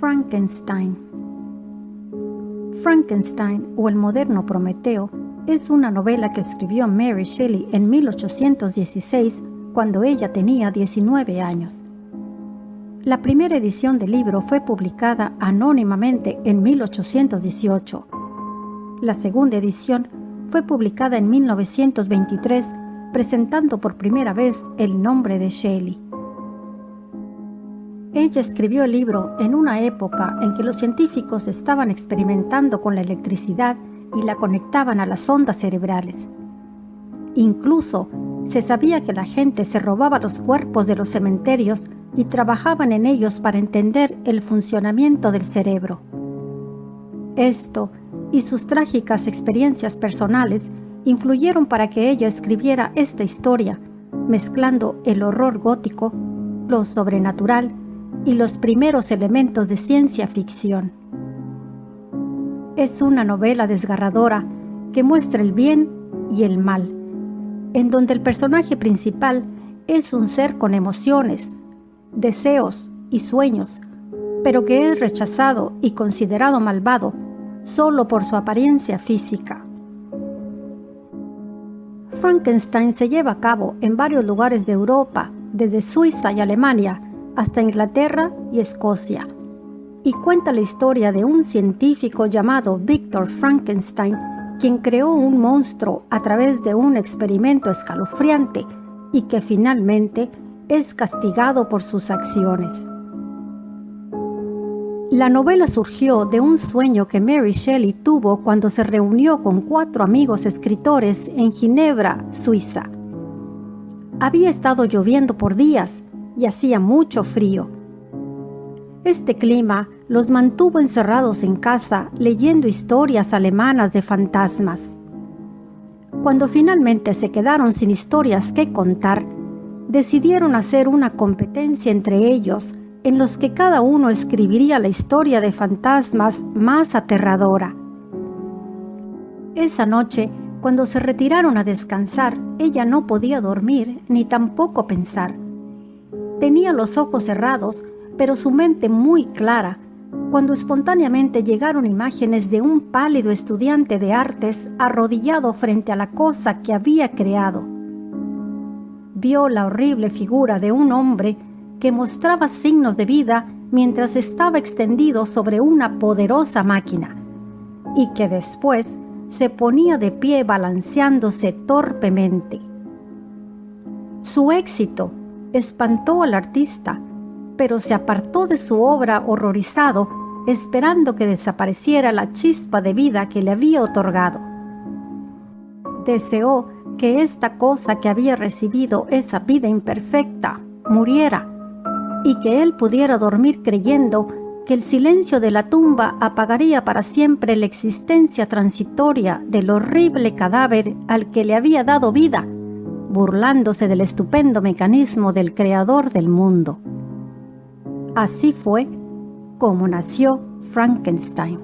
Frankenstein. Frankenstein, o el moderno Prometeo, es una novela que escribió Mary Shelley en 1816, cuando ella tenía 19 años. La primera edición del libro fue publicada anónimamente en 1818. La segunda edición fue publicada en 1923, presentando por primera vez el nombre de Shelley. Ella escribió el libro en una época en que los científicos estaban experimentando con la electricidad y la conectaban a las ondas cerebrales. Incluso se sabía que la gente se robaba los cuerpos de los cementerios y trabajaban en ellos para entender el funcionamiento del cerebro. Esto y sus trágicas experiencias personales influyeron para que ella escribiera esta historia, mezclando el horror gótico, lo sobrenatural y los primeros elementos de ciencia ficción. Es una novela desgarradora que muestra el bien y el mal, en donde el personaje principal es un ser con emociones, deseos y sueños, pero que es rechazado y considerado malvado solo por su apariencia física. Frankenstein se lleva a cabo en varios lugares de Europa, desde Suiza y Alemania hasta Inglaterra y Escocia, y cuenta la historia de un científico llamado Victor Frankenstein, quien creó un monstruo a través de un experimento escalofriante y que finalmente es castigado por sus acciones. La novela surgió de un sueño que Mary Shelley tuvo cuando se reunió con 4 amigos escritores en Ginebra, Suiza. Había estado lloviendo por días y hacía mucho frío. Este clima los mantuvo encerrados en casa leyendo historias alemanas de fantasmas. Cuando finalmente se quedaron sin historias que contar, decidieron hacer una competencia entre ellos en los que cada uno escribiría la historia de fantasmas más aterradora. Esa noche, cuando se retiraron a descansar, ella no podía dormir ni tampoco pensar. Tenía los ojos cerrados, pero su mente muy clara, cuando espontáneamente llegaron imágenes de un pálido estudiante de artes arrodillado frente a la cosa que había creado. Vio la horrible figura de un hombre que mostraba signos de vida mientras estaba extendido sobre una poderosa máquina, y que después se ponía de pie balanceándose torpemente. Su éxito espantó al artista, pero se apartó de su obra horrorizado, esperando que desapareciera la chispa de vida que le había otorgado. Deseó que esta cosa que había recibido esa vida imperfecta muriera, y que él pudiera dormir creyendo que el silencio de la tumba apagaría para siempre la existencia transitoria del horrible cadáver al que le había dado vida, burlándose del estupendo mecanismo del creador del mundo. Así fue como nació Frankenstein.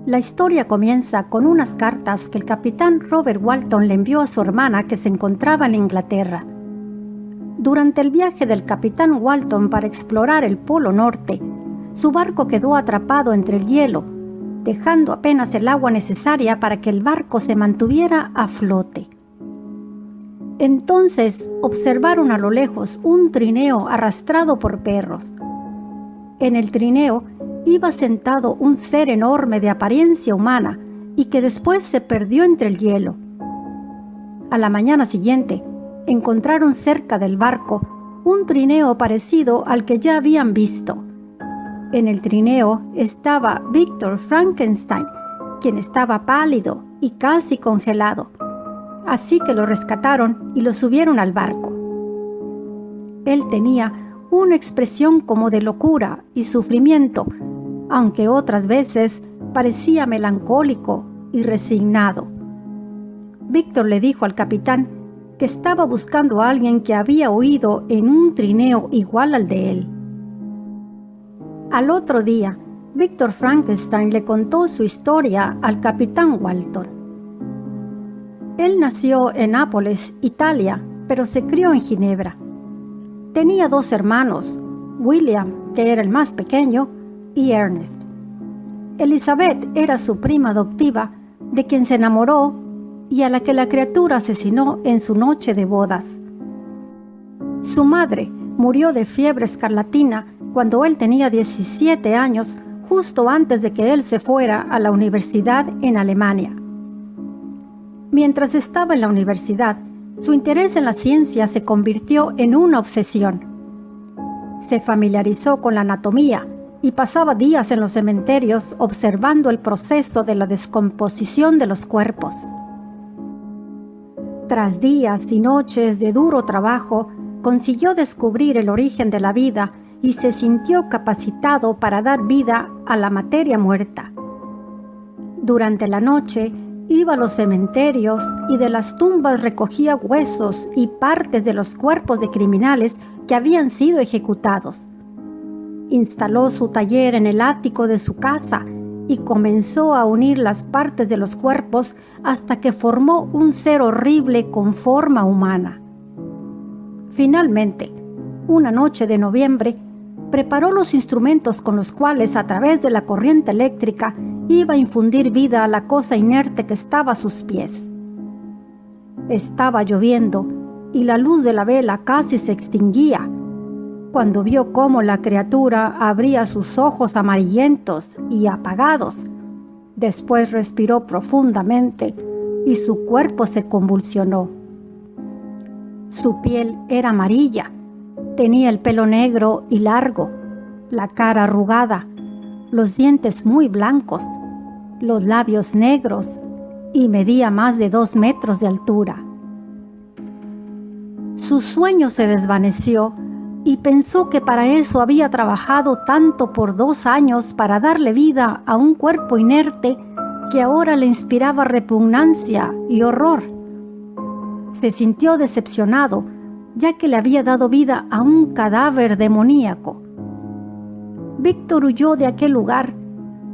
La historia comienza con unas cartas que el capitán Robert Walton le envió a su hermana que se encontraba en Inglaterra. Durante el viaje del capitán Walton para explorar el Polo Norte, su barco quedó atrapado entre el hielo, dejando apenas el agua necesaria para que el barco se mantuviera a flote. Entonces observaron a lo lejos un trineo arrastrado por perros. En el trineo iba sentado un ser enorme de apariencia humana y que después se perdió entre el hielo. A la mañana siguiente, encontraron cerca del barco un trineo parecido al que ya habían visto. En el trineo estaba Victor Frankenstein, quien estaba pálido y casi congelado. Así que lo rescataron y lo subieron al barco. Él tenía una expresión como de locura y sufrimiento, aunque otras veces parecía melancólico y resignado. Víctor le dijo al capitán que estaba buscando a alguien que había huido en un trineo igual al de él. Al otro día, Victor Frankenstein le contó su historia al capitán Walton. Él nació en Nápoles, Italia, pero se crió en Ginebra. Tenía 2 hermanos, William, que era el más pequeño, y Ernest. Elizabeth era su prima adoptiva, de quien se enamoró y a la que la criatura asesinó en su noche de bodas. Su madre murió de fiebre escarlatina cuando él tenía 17 años, justo antes de que él se fuera a la universidad en Alemania. Mientras estaba en la universidad, su interés en la ciencia se convirtió en una obsesión. Se familiarizó con la anatomía y pasaba días en los cementerios observando el proceso de la descomposición de los cuerpos. Tras días y noches de duro trabajo, consiguió descubrir el origen de la vida y se sintió capacitado para dar vida a la materia muerta. Durante la noche, iba a los cementerios y de las tumbas recogía huesos y partes de los cuerpos de criminales que habían sido ejecutados. Instaló su taller en el ático de su casa y comenzó a unir las partes de los cuerpos hasta que formó un ser horrible con forma humana. Finalmente, una noche de noviembre, preparó los instrumentos con los cuales, a través de la corriente eléctrica, iba a infundir vida a la cosa inerte que estaba a sus pies. Estaba lloviendo y la luz de la vela casi se extinguía cuando vio cómo la criatura abría sus ojos amarillentos y apagados. Después respiró profundamente y su cuerpo se convulsionó. Su piel era amarilla, tenía el pelo negro y largo, la cara arrugada, los dientes muy blancos, los labios negros y medía más de 2 metros de altura. Su sueño se desvaneció y pensó que para eso había trabajado tanto por 2 años para darle vida a un cuerpo inerte que ahora le inspiraba repugnancia y horror. Se sintió decepcionado, ya que le había dado vida a un cadáver demoníaco. Víctor huyó de aquel lugar,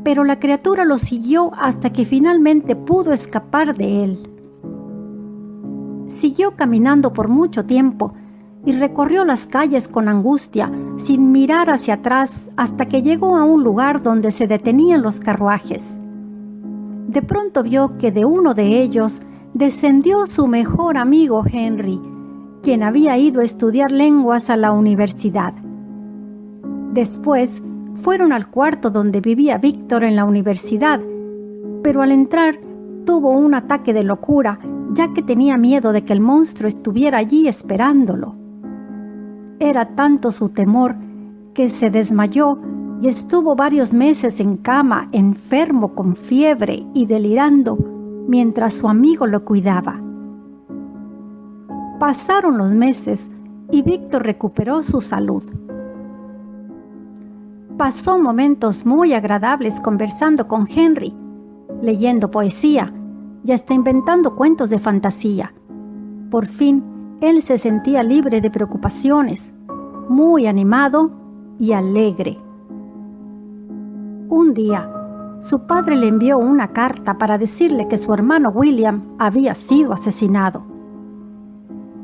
pero la criatura lo siguió hasta que finalmente pudo escapar de él. Siguió caminando por mucho tiempo y recorrió las calles con angustia, sin mirar hacia atrás, hasta que llegó a un lugar donde se detenían los carruajes. De pronto vio que de uno de ellos descendió su mejor amigo Henry, quien había ido a estudiar lenguas a la universidad. Después fueron al cuarto donde vivía Víctor en la universidad, pero al entrar tuvo un ataque de locura, ya que tenía miedo de que el monstruo estuviera allí esperándolo. Era tanto su temor que se desmayó y estuvo varios meses en cama, enfermo con fiebre y delirando, mientras su amigo lo cuidaba. Pasaron los meses y Víctor recuperó su salud. Pasó momentos muy agradables conversando con Henry, leyendo poesía y hasta inventando cuentos de fantasía. Por fin, él se sentía libre de preocupaciones, muy animado y alegre. Un día, su padre le envió una carta para decirle que su hermano William había sido asesinado.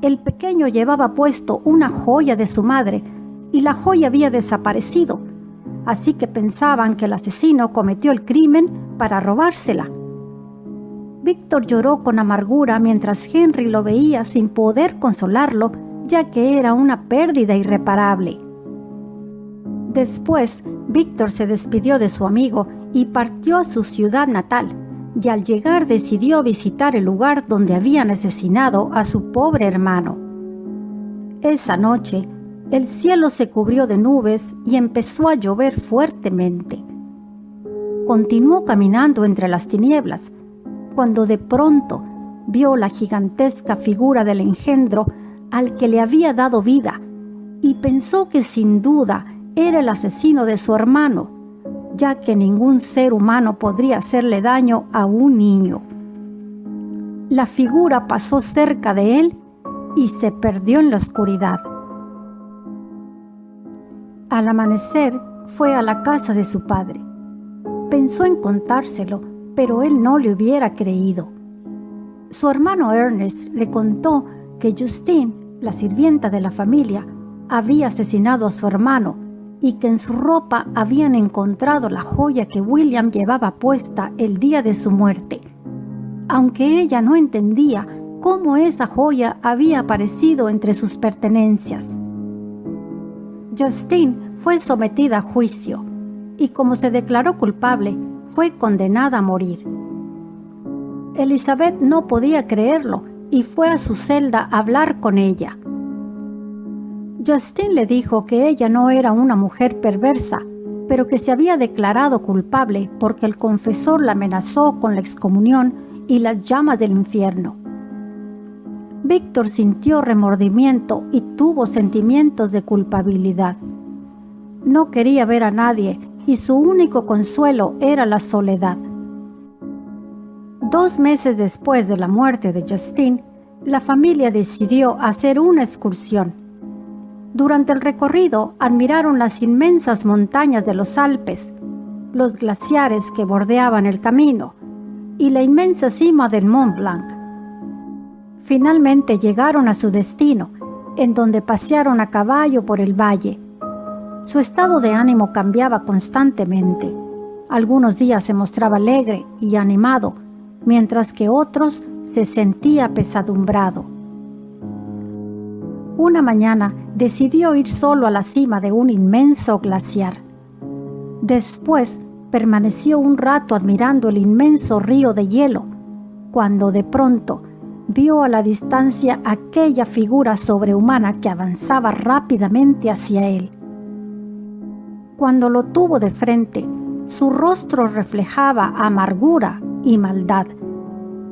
El pequeño llevaba puesto una joya de su madre y la joya había desaparecido, así que pensaban que el asesino cometió el crimen para robársela. Víctor lloró con amargura mientras Henry lo veía sin poder consolarlo, ya que era una pérdida irreparable. Después, Víctor se despidió de su amigo y partió a su ciudad natal, y al llegar decidió visitar el lugar donde habían asesinado a su pobre hermano. Esa noche, el cielo se cubrió de nubes y empezó a llover fuertemente. Continuó caminando entre las tinieblas, cuando de pronto vio la gigantesca figura del engendro al que le había dado vida y pensó que sin duda era el asesino de su hermano, ya que ningún ser humano podría hacerle daño a un niño. La figura pasó cerca de él y se perdió en la oscuridad. Al amanecer fue a la casa de su padre. Pensó en contárselo, pero él no le hubiera creído. Su hermano Ernest le contó que Justine, la sirvienta de la familia, había asesinado a su hermano y que en su ropa habían encontrado la joya que William llevaba puesta el día de su muerte, aunque ella no entendía cómo esa joya había aparecido entre sus pertenencias. Justine fue sometida a juicio y, como se declaró culpable, fue condenada a morir. Elizabeth no podía creerlo y fue a su celda a hablar con ella. Justine le dijo que ella no era una mujer perversa, pero que se había declarado culpable porque el confesor la amenazó con la excomunión y las llamas del infierno. Víctor sintió remordimiento y tuvo sentimientos de culpabilidad. No quería ver a nadie y su único consuelo era la soledad. 2 meses después de la muerte de Justine, la familia decidió hacer una excursión. Durante el recorrido admiraron las inmensas montañas de los Alpes, los glaciares que bordeaban el camino y la inmensa cima del Mont Blanc. Finalmente llegaron a su destino, en donde pasearon a caballo por el valle. Su estado de ánimo cambiaba constantemente. Algunos días se mostraba alegre y animado, mientras que otros se sentía apesadumbrado. Una mañana decidió ir solo a la cima de un inmenso glaciar. Después permaneció un rato admirando el inmenso río de hielo, cuando de pronto vio a la distancia aquella figura sobrehumana que avanzaba rápidamente hacia él. Cuando lo tuvo de frente, su rostro reflejaba amargura y maldad.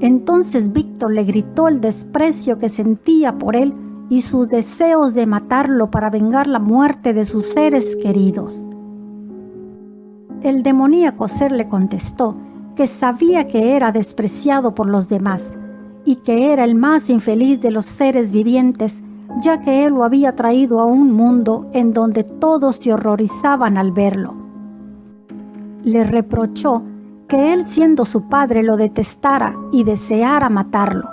Entonces Víctor le gritó el desprecio que sentía por él y sus deseos de matarlo para vengar la muerte de sus seres queridos. El demoníaco ser le contestó que sabía que era despreciado por los demás y que era el más infeliz de los seres vivientes, ya que él lo había traído a un mundo en donde todos se horrorizaban al verlo. Le reprochó que él, siendo su padre, lo detestara y deseara matarlo.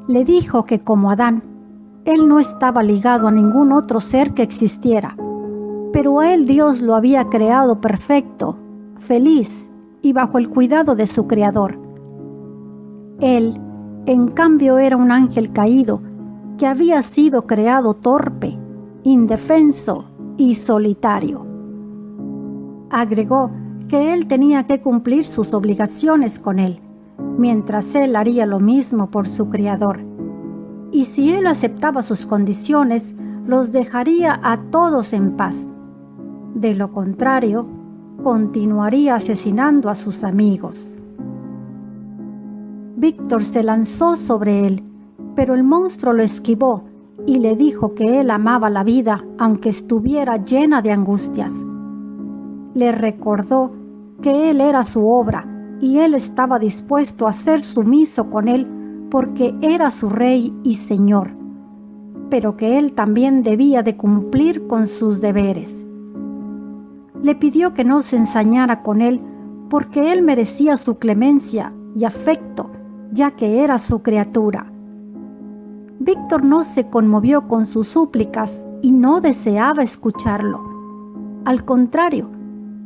Le dijo que, como Adán, él no estaba ligado a ningún otro ser que existiera, pero a él Dios lo había creado perfecto, feliz y bajo el cuidado de su Creador. Él, en cambio, era un ángel caído que había sido creado torpe, indefenso y solitario. Agregó que él tenía que cumplir sus obligaciones con él, mientras él haría lo mismo por su Creador. Y si él aceptaba sus condiciones, los dejaría a todos en paz. De lo contrario, continuaría asesinando a sus amigos. Víctor se lanzó sobre él, pero el monstruo lo esquivó y le dijo que él amaba la vida aunque estuviera llena de angustias. Le recordó que él era su obra y él estaba dispuesto a ser sumiso con él porque era su rey y señor, pero que él también debía de cumplir con sus deberes. Le pidió que no se ensañara con él porque él merecía su clemencia y afecto, ya que era su criatura. Víctor no se conmovió con sus súplicas y no deseaba escucharlo. Al contrario,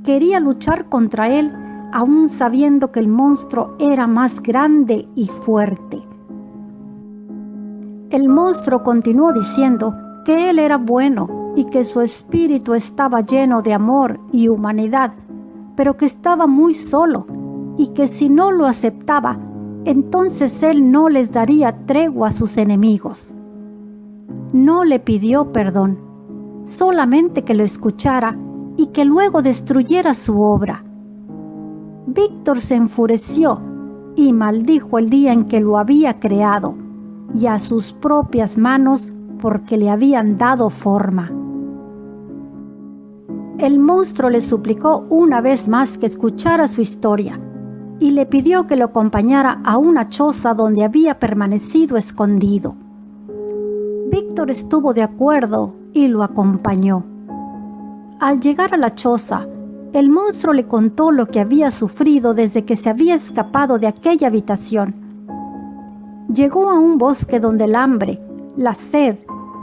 quería luchar contra él, aún sabiendo que el monstruo era más grande y fuerte. El monstruo continuó diciendo que él era bueno y que su espíritu estaba lleno de amor y humanidad, pero que estaba muy solo y que si no lo aceptaba, entonces él no les daría tregua a sus enemigos. No le pidió perdón, solamente que lo escuchara y que luego destruyera su obra. Víctor se enfureció y maldijo el día en que lo había creado y a sus propias manos porque le habían dado forma. El monstruo le suplicó una vez más que escuchara su historia y le pidió que lo acompañara a una choza donde había permanecido escondido. Víctor estuvo de acuerdo y lo acompañó. Al llegar a la choza, el monstruo le contó lo que había sufrido desde que se había escapado de aquella habitación. Llegó a un bosque donde el hambre, la sed,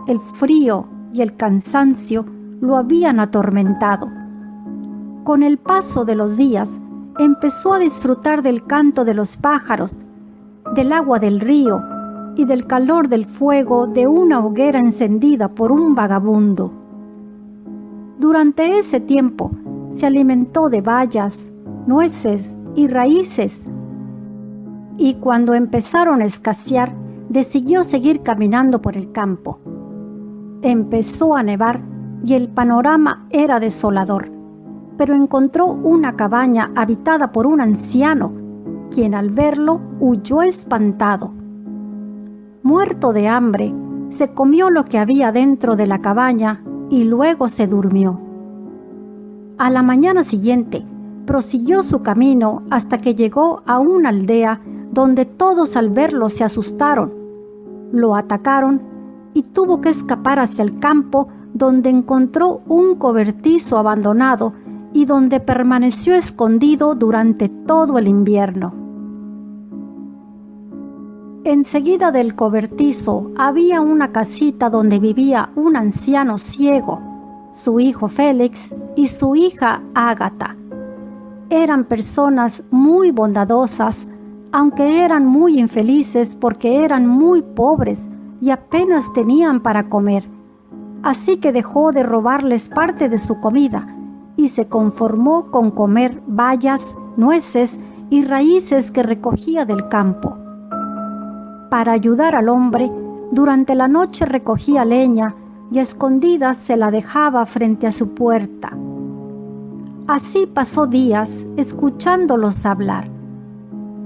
el frío y el cansancio lo habían atormentado. Con el paso de los días, empezó a disfrutar del canto de los pájaros, del agua del río y del calor del fuego de una hoguera encendida por un vagabundo. Durante ese tiempo, se alimentó de bayas, nueces y raíces, y cuando empezaron a escasear, decidió seguir caminando por el campo. Empezó a nevar y el panorama era desolador, pero encontró una cabaña habitada por un anciano, quien al verlo huyó espantado. Muerto de hambre, se comió lo que había dentro de la cabaña y luego se durmió. A la mañana siguiente, prosiguió su camino hasta que llegó a una aldea donde todos al verlo se asustaron, lo atacaron y tuvo que escapar hacia el campo, donde encontró un cobertizo abandonado y donde permaneció escondido durante todo el invierno. Enseguida del cobertizo había una casita donde vivía un anciano ciego, su hijo Félix y su hija Ágata. Eran personas muy bondadosas, aunque eran muy infelices porque eran muy pobres y apenas tenían para comer. Así que dejó de robarles parte de su comida y se conformó con comer bayas, nueces y raíces que recogía del campo. Para ayudar al hombre, durante la noche recogía leña y a escondidas se la dejaba frente a su puerta. Así pasó días escuchándolos hablar.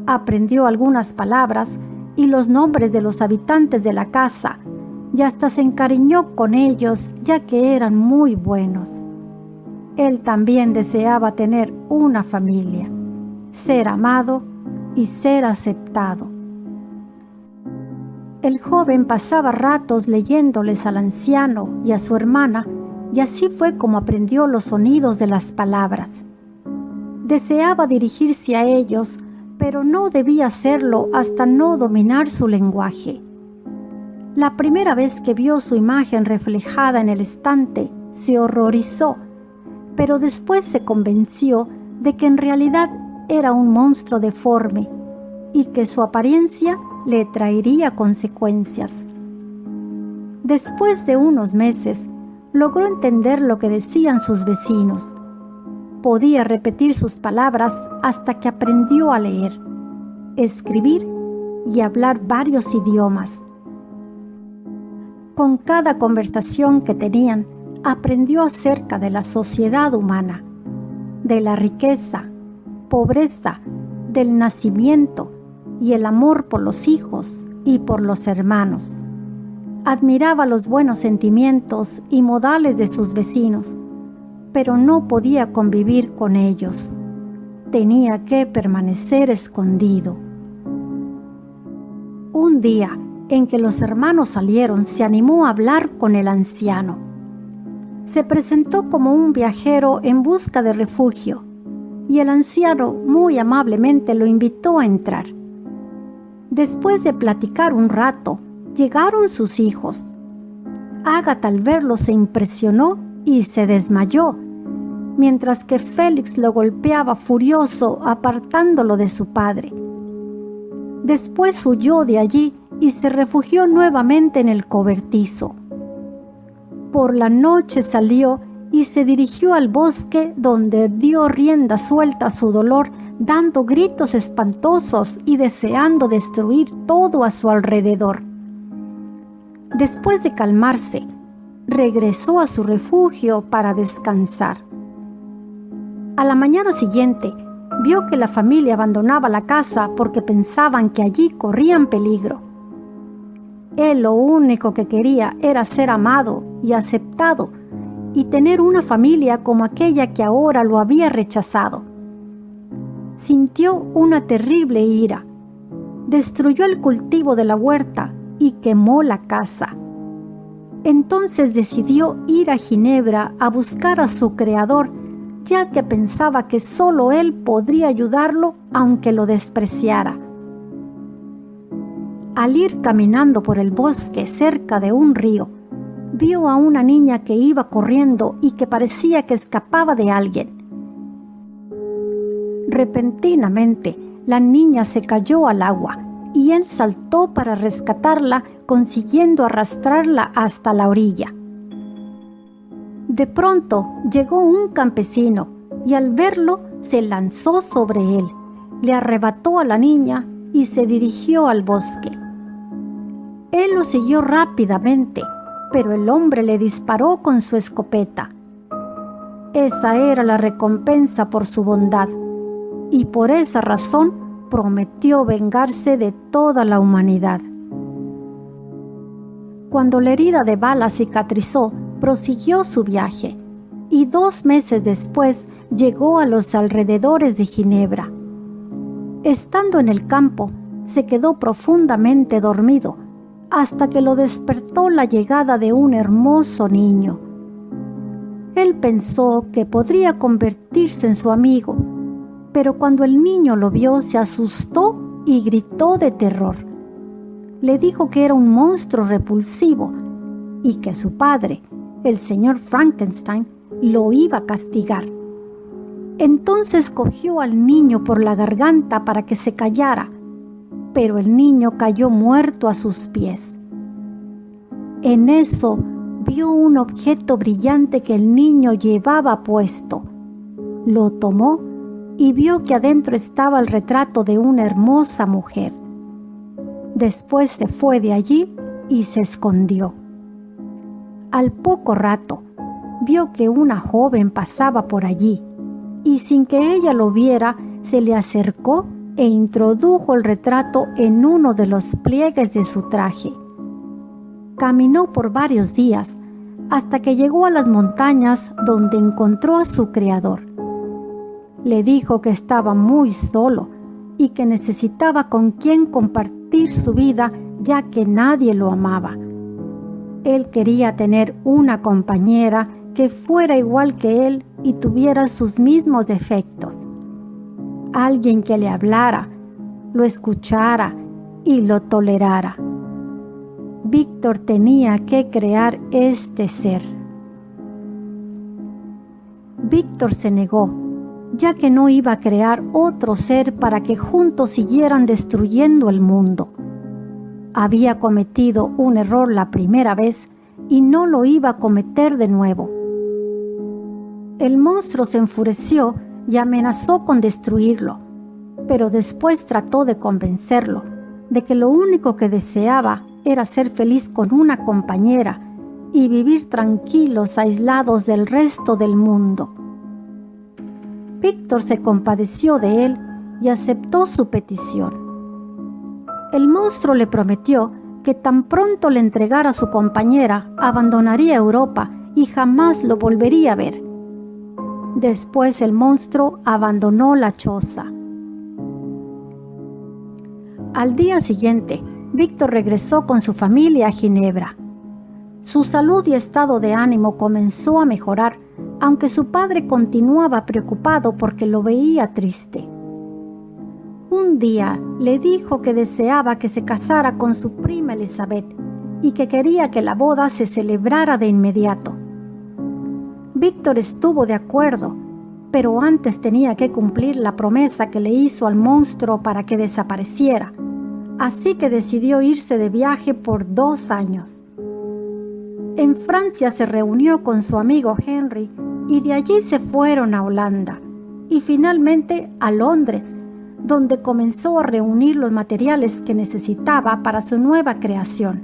Aprendió algunas palabras y los nombres de los habitantes de la casa y hasta se encariñó con ellos, ya que eran muy buenos. Él también deseaba tener una familia, ser amado y ser aceptado. El joven pasaba ratos leyéndoles al anciano y a su hermana, y así fue como aprendió los sonidos de las palabras. Deseaba dirigirse a ellos, pero no debía hacerlo hasta no dominar su lenguaje. La primera vez que vio su imagen reflejada en el estante, se horrorizó, pero después se convenció de que en realidad era un monstruo deforme y que su apariencia le traería consecuencias. Después de unos meses, logró entender lo que decían sus vecinos. Podía repetir sus palabras hasta que aprendió a leer, escribir y hablar varios idiomas. Con cada conversación que tenían, aprendió acerca de la sociedad humana, de la riqueza, pobreza, del nacimiento y el amor por los hijos y por los hermanos. Admiraba los buenos sentimientos y modales de sus vecinos, pero no podía convivir con ellos. Tenía que permanecer escondido. Un día en que los hermanos salieron, se animó a hablar con el anciano. Se presentó como un viajero en busca de refugio, y el anciano muy amablemente lo invitó a entrar. Después de platicar un rato, llegaron sus hijos. Ágata al verlo se impresionó y se desmayó, mientras que Félix lo golpeaba furioso, apartándolo de su padre. Después huyó de allí y se refugió nuevamente en el cobertizo. Por la noche salió y se dirigió al bosque, donde dio rienda suelta a su dolor, dando gritos espantosos y deseando destruir todo a su alrededor. Después de calmarse, regresó a su refugio para descansar. A la mañana siguiente, vio que la familia abandonaba la casa porque pensaban que allí corrían peligro. Él lo único que quería era ser amado y aceptado y tener una familia como aquella que ahora lo había rechazado. Sintió una terrible ira. Destruyó el cultivo de la huerta y quemó la casa. Entonces decidió ir a Ginebra a buscar a su creador, ya que pensaba que solo él podría ayudarlo aunque lo despreciara. Al ir caminando por el bosque cerca de un río, vio a una niña que iba corriendo y que parecía que escapaba de alguien. Repentinamente, la niña se cayó al agua y él saltó para rescatarla, consiguiendo arrastrarla hasta la orilla. De pronto llegó un campesino y al verlo se lanzó sobre él, le arrebató a la niña y se dirigió al bosque. Él lo siguió rápidamente, pero el hombre le disparó con su escopeta. Esa era la recompensa por su bondad, y por esa razón prometió vengarse de toda la humanidad. Cuando la herida de bala cicatrizó, prosiguió su viaje, y 2 meses después llegó a los alrededores de Ginebra. Estando en el campo, se quedó profundamente dormido, hasta que lo despertó la llegada de un hermoso niño. Él pensó que podría convertirse en su amigo, pero cuando el niño lo vio se asustó y gritó de terror. Le dijo que era un monstruo repulsivo y que su padre, el señor Frankenstein, lo iba a castigar. Entonces cogió al niño por la garganta para que se callara, pero el niño cayó muerto a sus pies. En eso vio un objeto brillante que el niño llevaba puesto. Lo tomó y vio que adentro estaba el retrato de una hermosa mujer. Después se fue de allí y se escondió. Al poco rato, vio que una joven pasaba por allí y sin que ella lo viera, se le acercó e introdujo el retrato en uno de los pliegues de su traje. Caminó por varios días hasta que llegó a las montañas donde encontró a su creador. Le dijo que estaba muy solo y que necesitaba con quien compartir su vida, ya que nadie lo amaba. Él quería tener una compañera que fuera igual que él y tuviera sus mismos defectos. Alguien que le hablara, lo escuchara y lo tolerara. Víctor tenía que crear este ser. Víctor se negó, ya que no iba a crear otro ser para que juntos siguieran destruyendo el mundo. Había cometido un error la primera vez y no lo iba a cometer de nuevo. El monstruo se enfureció y amenazó con destruirlo, pero después trató de convencerlo de que lo único que deseaba era ser feliz con una compañera y vivir tranquilos, aislados del resto del mundo. Víctor se compadeció de él y aceptó su petición. El monstruo le prometió que tan pronto le entregara a su compañera, abandonaría Europa y jamás lo volvería a ver. Después el monstruo abandonó la choza. Al día siguiente, Víctor regresó con su familia a Ginebra. Su salud y estado de ánimo comenzó a mejorar, aunque su padre continuaba preocupado porque lo veía triste. Un día le dijo que deseaba que se casara con su prima Elizabeth y que quería que la boda se celebrara de inmediato. Víctor estuvo de acuerdo, pero antes tenía que cumplir la promesa que le hizo al monstruo para que desapareciera, así que decidió irse de viaje por 2 años. En Francia se reunió con su amigo Henry y de allí se fueron a Holanda y finalmente a Londres, donde comenzó a reunir los materiales que necesitaba para su nueva creación.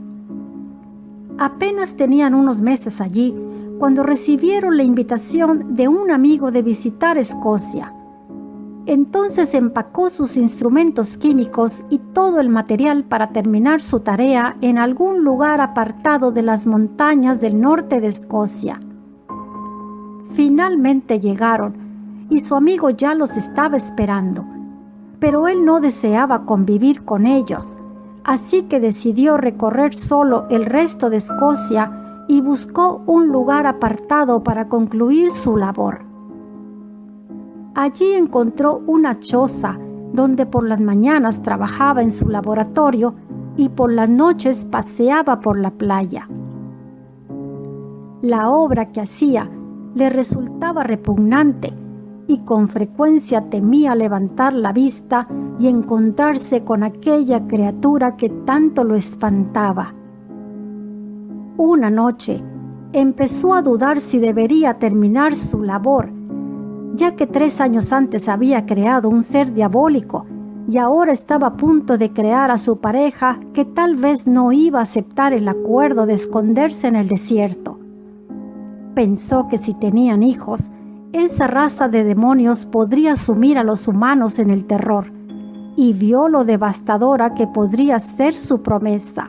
Apenas tenían unos meses allí cuando recibieron la invitación de un amigo de visitar Escocia. Entonces empacó sus instrumentos químicos y todo el material para terminar su tarea en algún lugar apartado de las montañas del norte de Escocia. Finalmente llegaron y su amigo ya los estaba esperando, pero él no deseaba convivir con ellos, así que decidió recorrer solo el resto de Escocia y buscó un lugar apartado para concluir su labor. Allí encontró una choza donde por las mañanas trabajaba en su laboratorio y por las noches paseaba por la playa. La obra que hacía le resultaba repugnante y con frecuencia temía levantar la vista y encontrarse con aquella criatura que tanto lo espantaba. Una noche empezó a dudar si debería terminar su labor, ya que 3 años antes había creado un ser diabólico y ahora estaba a punto de crear a su pareja que tal vez no iba a aceptar el acuerdo de esconderse en el desierto. Pensó que si tenían hijos, esa raza de demonios podría sumir a los humanos en el terror, y vio lo devastadora que podría ser su promesa.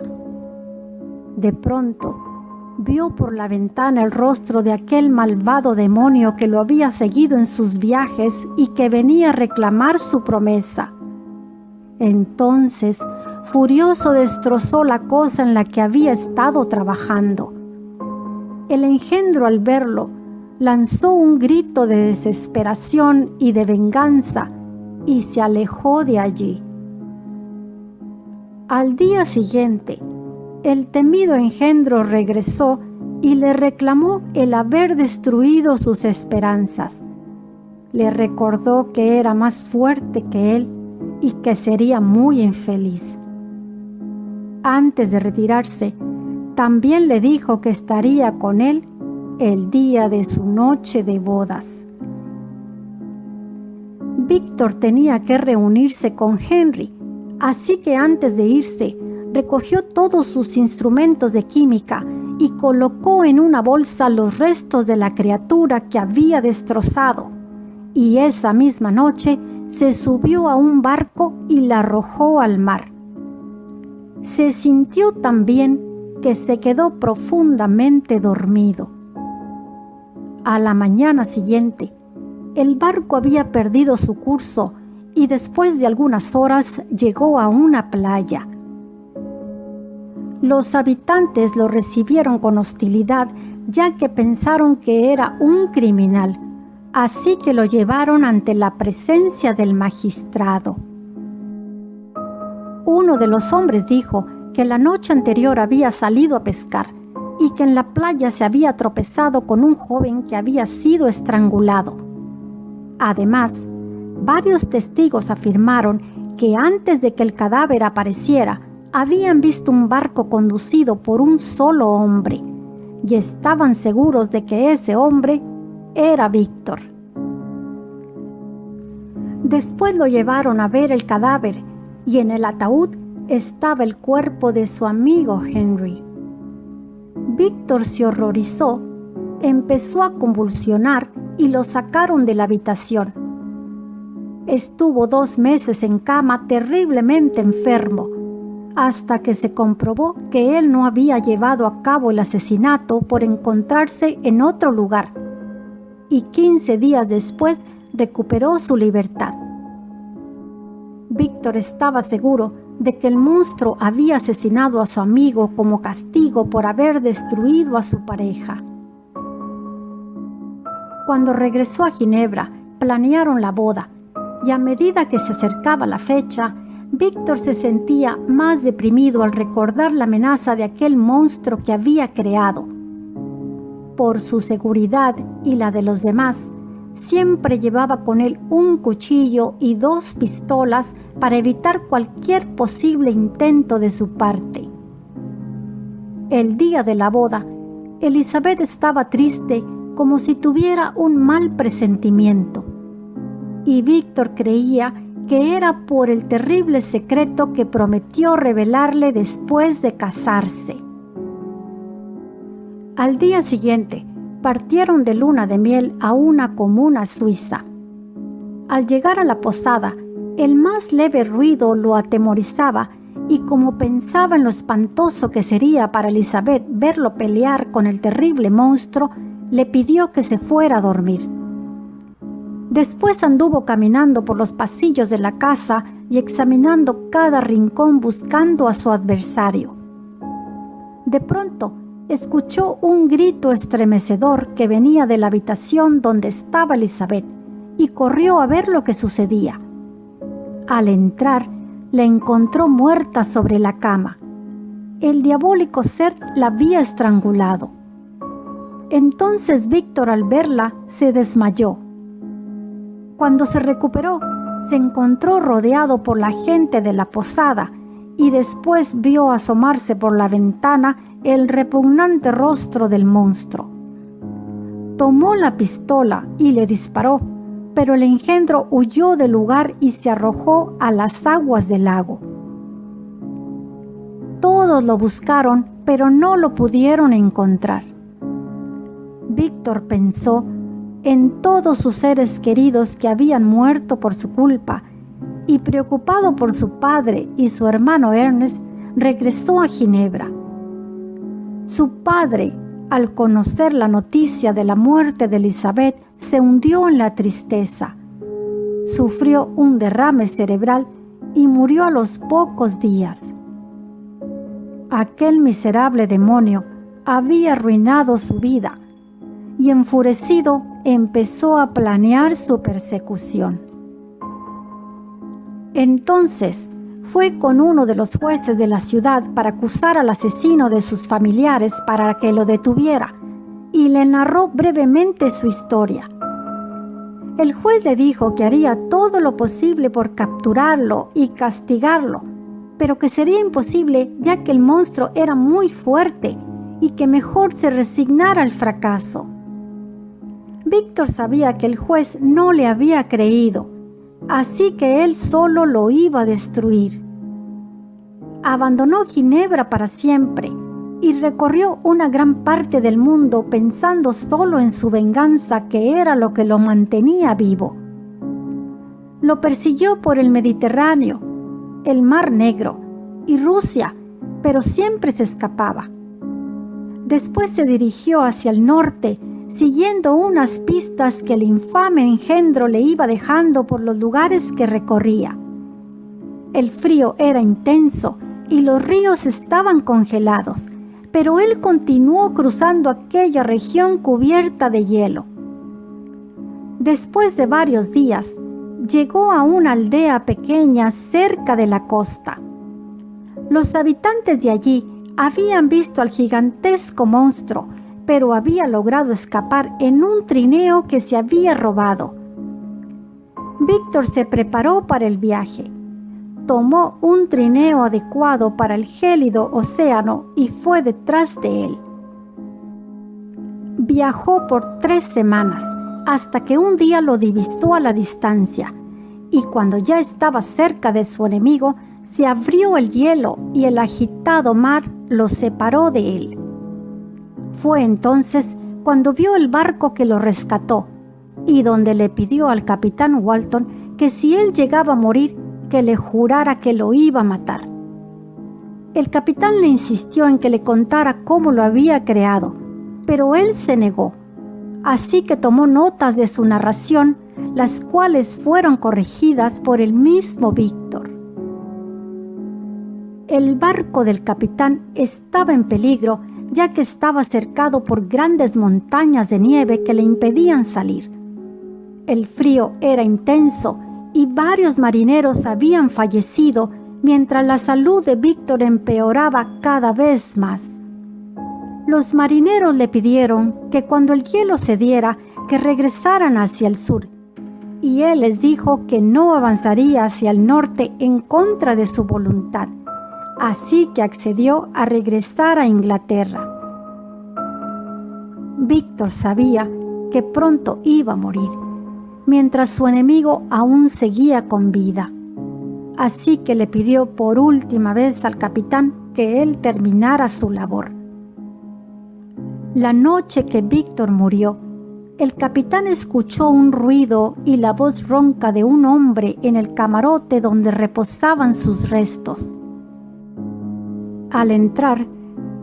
De pronto, vio por la ventana el rostro de aquel malvado demonio que lo había seguido en sus viajes y que venía a reclamar su promesa. Entonces, furioso, destrozó la cosa en la que había estado trabajando. El engendro, al verlo, lanzó un grito de desesperación y de venganza y se alejó de allí. Al día siguiente, el temido engendro regresó y le reclamó el haber destruido sus esperanzas. Le recordó que era más fuerte que él y que sería muy infeliz. Antes de retirarse, también le dijo que estaría con él el día de su noche de bodas. Víctor tenía que reunirse con Henry, así que antes de irse, recogió todos sus instrumentos de química y colocó en una bolsa los restos de la criatura que había destrozado, y esa misma noche se subió a un barco y la arrojó al mar. Se sintió tan bien que se quedó profundamente dormido. A la mañana siguiente, el barco había perdido su curso y después de algunas horas llegó a una playa. Los habitantes lo recibieron con hostilidad, ya que pensaron que era un criminal, así que lo llevaron ante la presencia del magistrado. Uno de los hombres dijo que la noche anterior había salido a pescar y que en la playa se había tropezado con un joven que había sido estrangulado. Además, varios testigos afirmaron que antes de que el cadáver apareciera, habían visto un barco conducido por un solo hombre y estaban seguros de que ese hombre era Víctor. Después lo llevaron a ver el cadáver y en el ataúd estaba el cuerpo de su amigo Henry. Víctor se horrorizó, empezó a convulsionar y lo sacaron de la habitación. Estuvo 2 meses en cama terriblemente enfermo, hasta que se comprobó que él no había llevado a cabo el asesinato por encontrarse en otro lugar, y 15 días después recuperó su libertad. Víctor estaba seguro de que el monstruo había asesinado a su amigo como castigo por haber destruido a su pareja. Cuando regresó a Ginebra, planearon la boda, y a medida que se acercaba la fecha, Víctor se sentía más deprimido al recordar la amenaza de aquel monstruo que había creado. Por su seguridad y la de los demás, siempre llevaba con él un cuchillo y 2 pistolas para evitar cualquier posible intento de su parte. El día de la boda, Elizabeth estaba triste como si tuviera un mal presentimiento, y Víctor creía que era por el terrible secreto que prometió revelarle después de casarse. Al día siguiente, partieron de luna de miel a una comuna suiza. Al llegar a la posada, el más leve ruido lo atemorizaba y como pensaba en lo espantoso que sería para Elizabeth verlo pelear con el terrible monstruo, le pidió que se fuera a dormir. Después anduvo caminando por los pasillos de la casa y examinando cada rincón buscando a su adversario. De pronto, escuchó un grito estremecedor que venía de la habitación donde estaba Elizabeth y corrió a ver lo que sucedía. Al entrar, la encontró muerta sobre la cama. El diabólico ser la había estrangulado. Entonces Víctor, al verla, se desmayó. Cuando se recuperó, se encontró rodeado por la gente de la posada y después vio asomarse por la ventana el repugnante rostro del monstruo. Tomó la pistola y le disparó, pero el engendro huyó del lugar y se arrojó a las aguas del lago. Todos lo buscaron, pero no lo pudieron encontrar. Víctor pensó en todos sus seres queridos que habían muerto por su culpa y, preocupado por su padre y su hermano Ernest, regresó a Ginebra. Su padre, al conocer la noticia de la muerte de Elizabeth, se hundió en la tristeza. Sufrió un derrame cerebral y murió a los pocos días. Aquel miserable demonio había arruinado su vida y, enfurecido, empezó a planear su persecución. Entonces fue con uno de los jueces de la ciudad para acusar al asesino de sus familiares para que lo detuviera, y le narró brevemente su historia. El juez le dijo que haría todo lo posible por capturarlo y castigarlo, pero que sería imposible ya que el monstruo era muy fuerte y que mejor se resignara al fracaso. Víctor sabía que el juez no le había creído, así que él solo lo iba a destruir. Abandonó Ginebra para siempre y recorrió una gran parte del mundo pensando solo en su venganza, que era lo que lo mantenía vivo. Lo persiguió por el Mediterráneo, el Mar Negro y Rusia, pero siempre se escapaba. Después se dirigió hacia el norte, siguiendo unas pistas que el infame engendro le iba dejando por los lugares que recorría. El frío era intenso y los ríos estaban congelados, pero él continuó cruzando aquella región cubierta de hielo. Después de varios días, llegó a una aldea pequeña cerca de la costa. Los habitantes de allí habían visto al gigantesco monstruo, pero había logrado escapar en un trineo que se había robado. Víctor se preparó para el viaje. Tomó un trineo adecuado para el gélido océano y fue detrás de él. Viajó por 3 semanas hasta que un día lo divisó a la distancia, y cuando ya estaba cerca de su enemigo, se abrió el hielo y el agitado mar lo separó de él. Fue entonces cuando vio el barco que lo rescató y donde le pidió al capitán Walton que si él llegaba a morir, que le jurara que lo iba a matar. El capitán le insistió en que le contara cómo lo había creado, pero él se negó. Así que tomó notas de su narración, las cuales fueron corregidas por el mismo Víctor. El barco del capitán estaba en peligro, ya que estaba cercado por grandes montañas de nieve que le impedían salir. El frío era intenso y varios marineros habían fallecido, mientras la salud de Víctor empeoraba cada vez más. Los marineros le pidieron que cuando el hielo cediera, que regresaran hacia el sur, y él les dijo que no avanzaría hacia el norte en contra de su voluntad, así que accedió a regresar a Inglaterra. Víctor sabía que pronto iba a morir, mientras su enemigo aún seguía con vida. Así que le pidió por última vez al capitán que él terminara su labor. La noche que Víctor murió, el capitán escuchó un ruido y la voz ronca de un hombre en el camarote donde reposaban sus restos. Al entrar,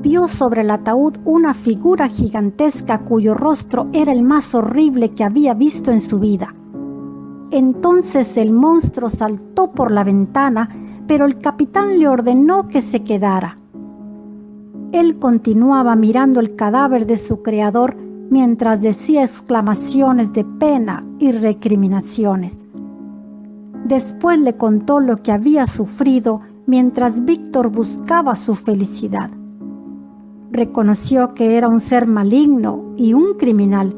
vio sobre el ataúd una figura gigantesca cuyo rostro era el más horrible que había visto en su vida. Entonces el monstruo saltó por la ventana, pero el capitán le ordenó que se quedara. Él continuaba mirando el cadáver de su creador mientras decía exclamaciones de pena y recriminaciones. Después le contó lo que había sufrido mientras Víctor buscaba su felicidad. Reconoció que era un ser maligno y un criminal,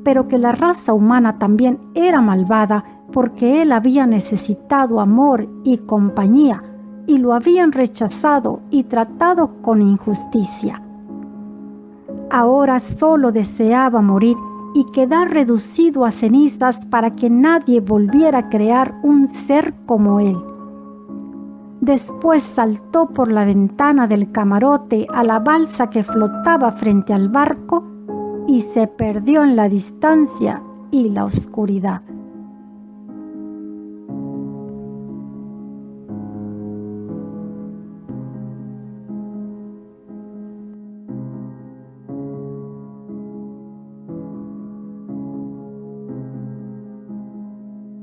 pero que la raza humana también era malvada porque él había necesitado amor y compañía y lo habían rechazado y tratado con injusticia. Ahora solo deseaba morir y quedar reducido a cenizas para que nadie volviera a crear un ser como él. Después saltó por la ventana del camarote a la balsa que flotaba frente al barco y se perdió en la distancia y la oscuridad.